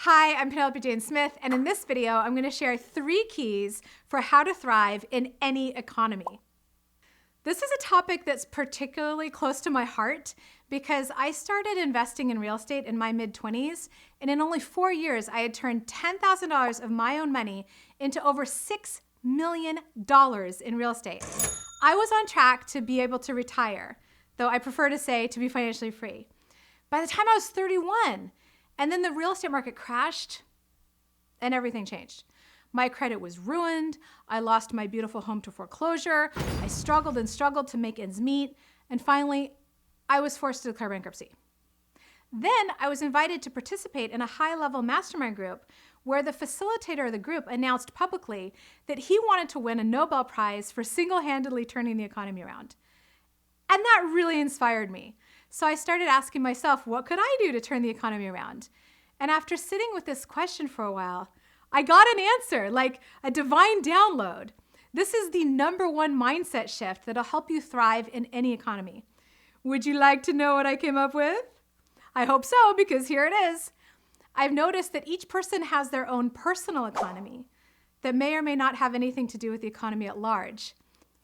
Hi, I'm Penelope Jane Smith, and in this video, I'm going to share 3 keys for how to thrive in any economy. This is a topic that's particularly close to my heart because I started investing in real estate in my mid-20s, and in only 4 years, I had turned $10,000 of my own money into over $6 million in real estate. I was on track to be able to retire, though I prefer to say to be financially free. By the time I was 31, and then the real estate market crashed and everything changed. My credit was ruined. I lost my beautiful home to foreclosure. I struggled and struggled to make ends meet. And finally, I was forced to declare bankruptcy. Then I was invited to participate in a high-level mastermind group where the facilitator of the group announced publicly that he wanted to win a Nobel Prize for single-handedly turning the economy around. And that really inspired me. So I started asking myself, what could I do to turn the economy around? And after sitting with this question for a while, I got an answer, like a divine download. This is the #1 mindset shift that'll help you thrive in any economy. Would you like to know what I came up with? I hope so, because here it is. I've noticed that each person has their own personal economy that may or may not have anything to do with the economy at large.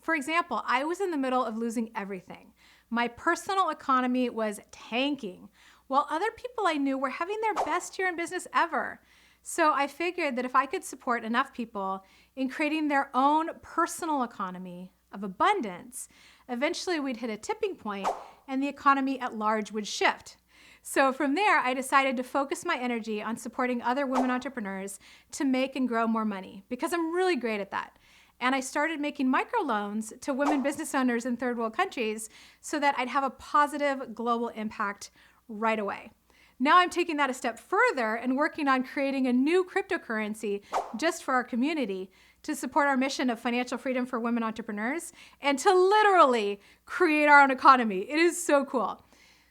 For example, I was in the middle of losing everything. My personal economy was tanking, while other people I knew were having their best year in business ever. So I figured that if I could support enough people in creating their own personal economy of abundance, eventually we'd hit a tipping point and the economy at large would shift. So from there, I decided to focus my energy on supporting other women entrepreneurs to make and grow more money, because I'm really great at that. And I started making microloans to women business owners in third world countries so that I'd have a positive global impact right away. Now I'm taking that a step further and working on creating a new cryptocurrency just for our community to support our mission of financial freedom for women entrepreneurs and to literally create our own economy. It is so cool.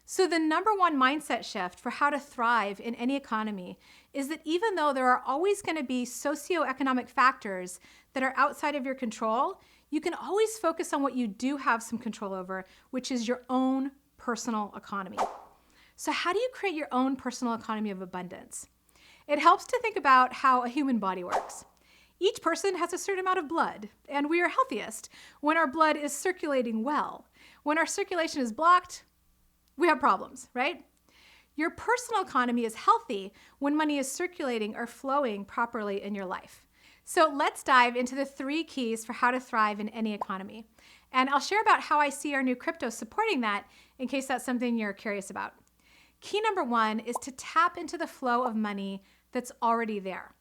So the #1 mindset shift for how to thrive in any economy is that even though there are always going to be socioeconomic factors that are outside of your control, you can always focus on what you do have some control over, which is your own personal economy. So how do you create your own personal economy of abundance? It helps to think about how a human body works. Each person has a certain amount of blood, and we are healthiest when our blood is circulating well. When our circulation is blocked, we have problems, right? Your personal economy is healthy when money is circulating or flowing properly in your life. So let's dive into the 3 keys for how to thrive in any economy. And I'll share about how I see our new crypto supporting that in case that's something you're curious about. Key #1 is to tap into the flow of money that's already there.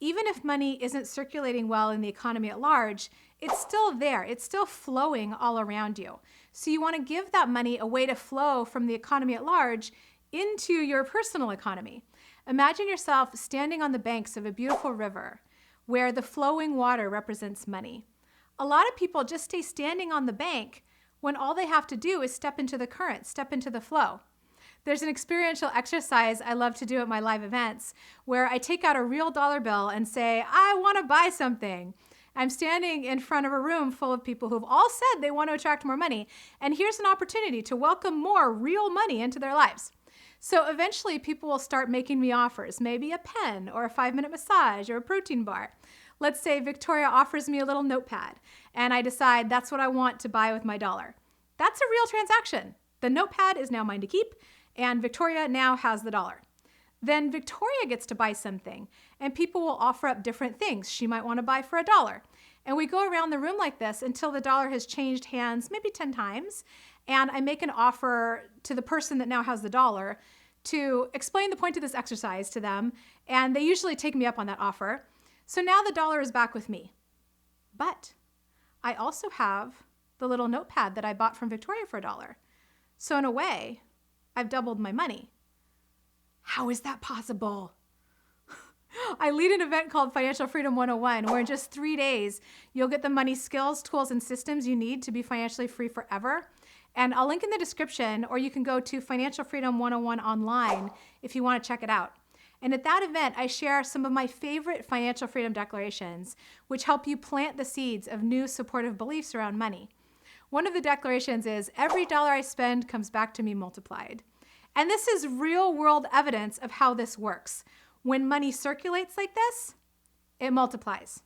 Even if money isn't circulating well in the economy at large, it's still there. It's still flowing all around you. So you want to give that money a way to flow from the economy at large into your personal economy. Imagine yourself standing on the banks of a beautiful river where the flowing water represents money. A lot of people just stay standing on the bank when all they have to do is step into the current, step into the flow. There's an experiential exercise I love to do at my live events where I take out a real dollar bill and say, I want to buy something. I'm standing in front of a room full of people who've all said they want to attract more money, and here's an opportunity to welcome more real money into their lives. So eventually people will start making me offers, maybe a pen or a 5-minute massage or a protein bar. Let's say Victoria offers me a little notepad, and I decide that's what I want to buy with my dollar. That's a real transaction. The notepad is now mine to keep, and Victoria now has the dollar. Then Victoria gets to buy something, and people will offer up different things she might want to buy for $1. And we go around the room like this until the dollar has changed hands maybe 10 times, and I make an offer to the person that now has the dollar to explain the point of this exercise to them, and they usually take me up on that offer. So now the dollar is back with me. But I also have the little notepad that I bought from Victoria for $1. So in a way, I've doubled my money. How is that possible? I lead an event called Financial Freedom 101, where in just 3 days, you'll get the money skills, tools, and systems you need to be financially free forever. And I'll link in the description, or you can go to Financial Freedom 101 online if you want to check it out. And at that event, I share some of my favorite financial freedom declarations, which help you plant the seeds of new supportive beliefs around money. One of the declarations is, every dollar I spend comes back to me multiplied. And this is real world evidence of how this works. When money circulates like this, it multiplies.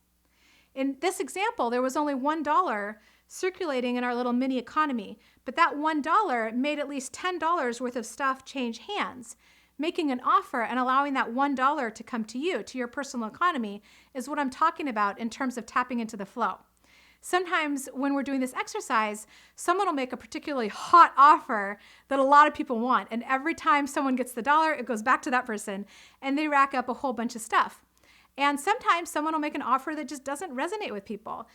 In this example, there was only $1 circulating in our little mini economy, but that $1 made at least $10 worth of stuff change hands. Making an offer and allowing that $1 to come to you, to your personal economy, is what I'm talking about in terms of tapping into the flow. Sometimes when we're doing this exercise, someone will make a particularly hot offer that a lot of people want. And every time someone gets the dollar, it goes back to that person and they rack up a whole bunch of stuff. And sometimes someone will make an offer that just doesn't resonate with people,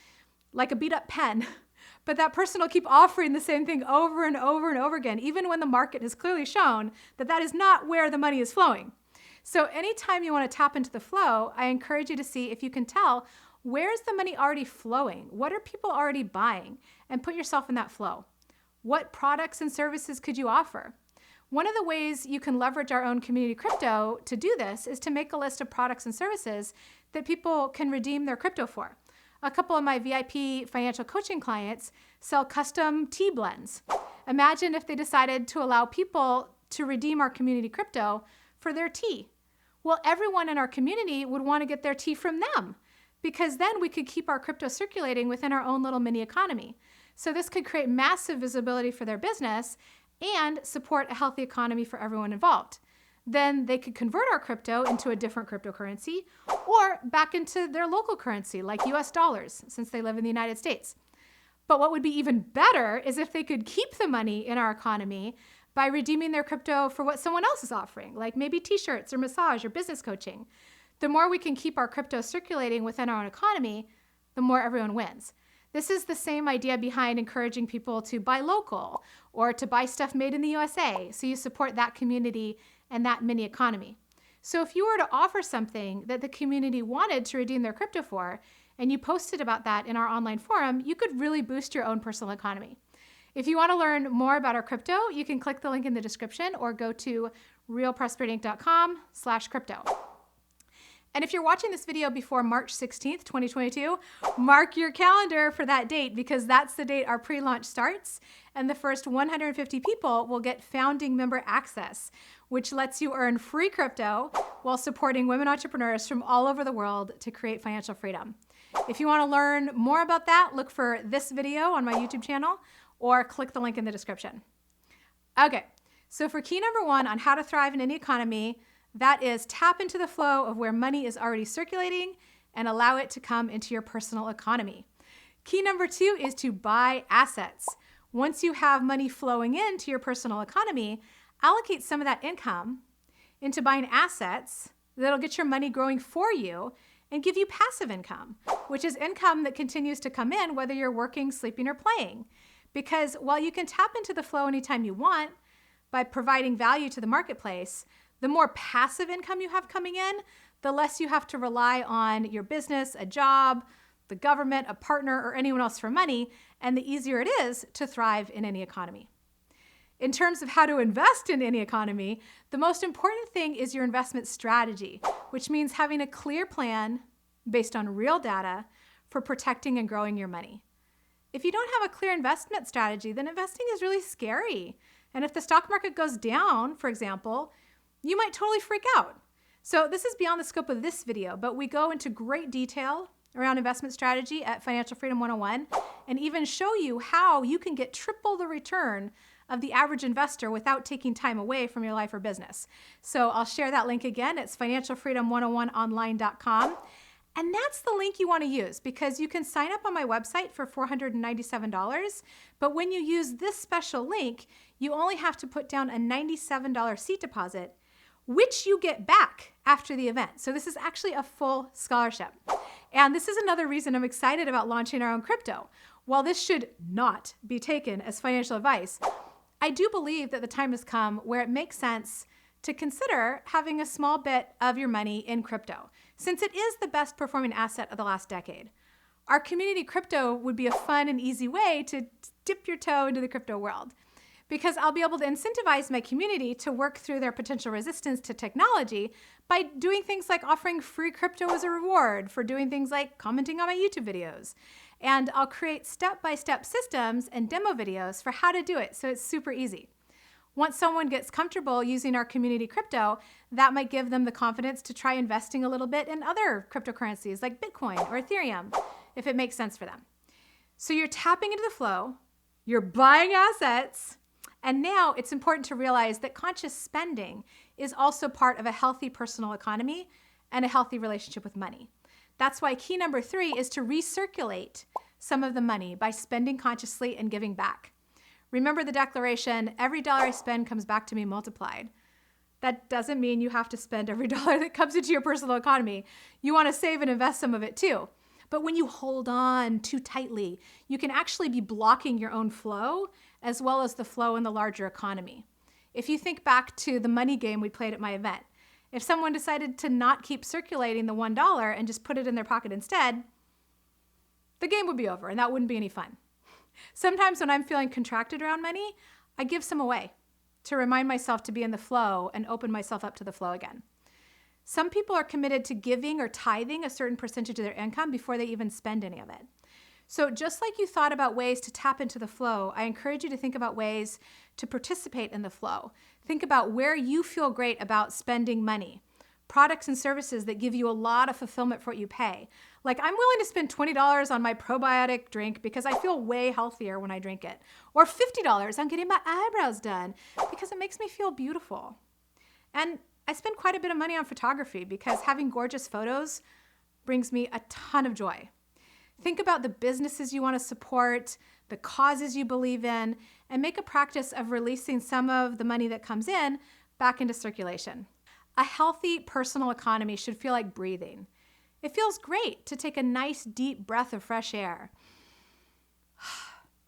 like a beat up pen. But that person will keep offering the same thing over and over and over again, even when the market has clearly shown that that is not where the money is flowing. So anytime you want to tap into the flow, I encourage you to see if you can tell, where is the money already flowing? What are people already buying? And put yourself in that flow. What products and services could you offer? One of the ways you can leverage our own community crypto to do this is to make a list of products and services that people can redeem their crypto for. A couple of my VIP financial coaching clients sell custom tea blends. Imagine if they decided to allow people to redeem our community crypto for their tea. Well, everyone in our community would want to get their tea from them, because then we could keep our crypto circulating within our own little mini economy. So this could create massive visibility for their business and support a healthy economy for everyone involved. Then they could convert our crypto into a different cryptocurrency or back into their local currency, like US dollars, since they live in the United States. But what would be even better is if they could keep the money in our economy by redeeming their crypto for what someone else is offering, like maybe t-shirts or massage or business coaching. The more we can keep our crypto circulating within our own economy, the more everyone wins. This is the same idea behind encouraging people to buy local or to buy stuff made in the USA, so you support that community and that mini economy. So if you were to offer something that the community wanted to redeem their crypto for, and you posted about that in our online forum, you could really boost your own personal economy. If you want to learn more about our crypto, you can click the link in the description or go to realprosperityinc.com/crypto. And if you're watching this video before March 16th, 2022, mark your calendar for that date, because that's the date our pre-launch starts. And the first 150 people will get founding member access, which lets you earn free crypto while supporting women entrepreneurs from all over the world to create financial freedom. If you want to learn more about that, look for this video on my YouTube channel or click the link in the description. Okay, so for key number 1 on how to thrive in any economy, that is tap into the flow of where money is already circulating and allow it to come into your personal economy. Key number 2 is to buy assets. Once you have money flowing into your personal economy, allocate some of that income into buying assets that'll get your money growing for you and give you passive income, which is income that continues to come in whether you're working, sleeping, or playing. Because while you can tap into the flow anytime you want by providing value to the marketplace, the more passive income you have coming in, the less you have to rely on your business, a job, the government, a partner, or anyone else for money, and the easier it is to thrive in any economy. In terms of how to invest in any economy, the most important thing is your investment strategy, which means having a clear plan based on real data for protecting and growing your money. If you don't have a clear investment strategy, then investing is really scary. And if the stock market goes down, for example, you might totally freak out. So this is beyond the scope of this video, but we go into great detail around investment strategy at Financial Freedom 101 and even show you how you can get triple the return of the average investor without taking time away from your life or business. So I'll share that link again. It's financialfreedom101online.com. And that's the link you want to use, because you can sign up on my website for $497. But when you use this special link, you only have to put down a $97 seat deposit, which you get back after the event. So this is actually a full scholarship. And this is another reason I'm excited about launching our own crypto. While this should not be taken as financial advice, I do believe that the time has come where it makes sense to consider having a small bit of your money in crypto, since it is the best performing asset of the last decade. Our community crypto would be a fun and easy way to dip your toe into the crypto world, because I'll be able to incentivize my community to work through their potential resistance to technology by doing things like offering free crypto as a reward for doing things like commenting on my YouTube videos. And I'll create step-by-step systems and demo videos for how to do it, so it's super easy. Once someone gets comfortable using our community crypto, that might give them the confidence to try investing a little bit in other cryptocurrencies like Bitcoin or Ethereum, if it makes sense for them. So you're tapping into the flow, you're buying assets, and now it's important to realize that conscious spending is also part of a healthy personal economy and a healthy relationship with money. That's why key number 3 is to recirculate some of the money by spending consciously and giving back. Remember the declaration, every dollar I spend comes back to me multiplied. That doesn't mean you have to spend every dollar that comes into your personal economy. You want to save and invest some of it too. But when you hold on too tightly, you can actually be blocking your own flow as well as the flow in the larger economy. If you think back to the money game we played at my event, if someone decided to not keep circulating the $1 and just put it in their pocket instead, the game would be over and that wouldn't be any fun. Sometimes when I'm feeling contracted around money, I give some away to remind myself to be in the flow and open myself up to the flow again. Some people are committed to giving or tithing a certain percentage of their income before they even spend any of it. So just like you thought about ways to tap into the flow, I encourage you to think about ways to participate in the flow. Think about where you feel great about spending money. Products and services that give you a lot of fulfillment for what you pay. Like I'm willing to spend $20 on my probiotic drink because I feel way healthier when I drink it. Or $50 on getting my eyebrows done because it makes me feel beautiful. And I spend quite a bit of money on photography because having gorgeous photos brings me a ton of joy. Think about the businesses you want to support, the causes you believe in, and make a practice of releasing some of the money that comes in back into circulation. A healthy personal economy should feel like breathing. It feels great to take a nice deep breath of fresh air.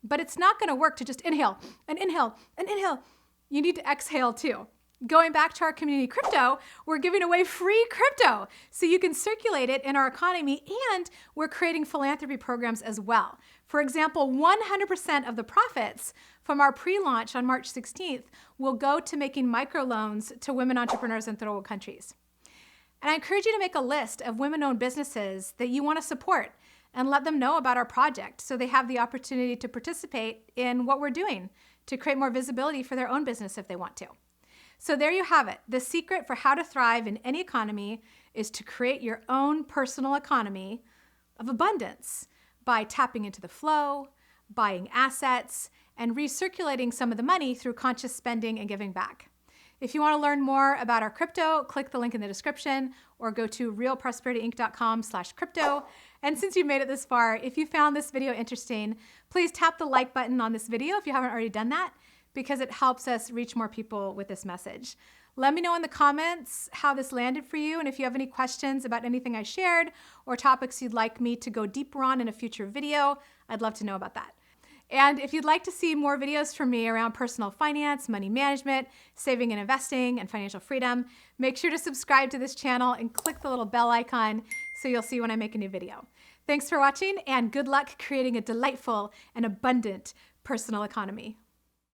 But it's not going to work to just inhale and inhale and inhale. You need to exhale too. Going back to our community crypto, we're giving away free crypto so you can circulate it in our economy, and we're creating philanthropy programs as well. For example, 100% of the profits from our pre-launch on March 16th will go to making microloans to women entrepreneurs in third world countries. And I encourage you to make a list of women-owned businesses that you want to support and let them know about our project so they have the opportunity to participate in what we're doing to create more visibility for their own business if they want to. So there you have it. The secret for how to thrive in any economy is to create your own personal economy of abundance by tapping into the flow, buying assets, and recirculating some of the money through conscious spending and giving back. If you want to learn more about our crypto, click the link in the description or go to realprosperityinc.com/crypto. And since you made it this far, if you found this video interesting, please tap the like button on this video if you haven't already done that, because it helps us reach more people with this message. Let me know in the comments how this landed for you, and if you have any questions about anything I shared or topics you'd like me to go deeper on in a future video, I'd love to know about that. And if you'd like to see more videos from me around personal finance, money management, saving and investing, and financial freedom, make sure to subscribe to this channel and click the little bell icon so you'll see when I make a new video. Thanks for watching, and good luck creating a delightful and abundant personal economy.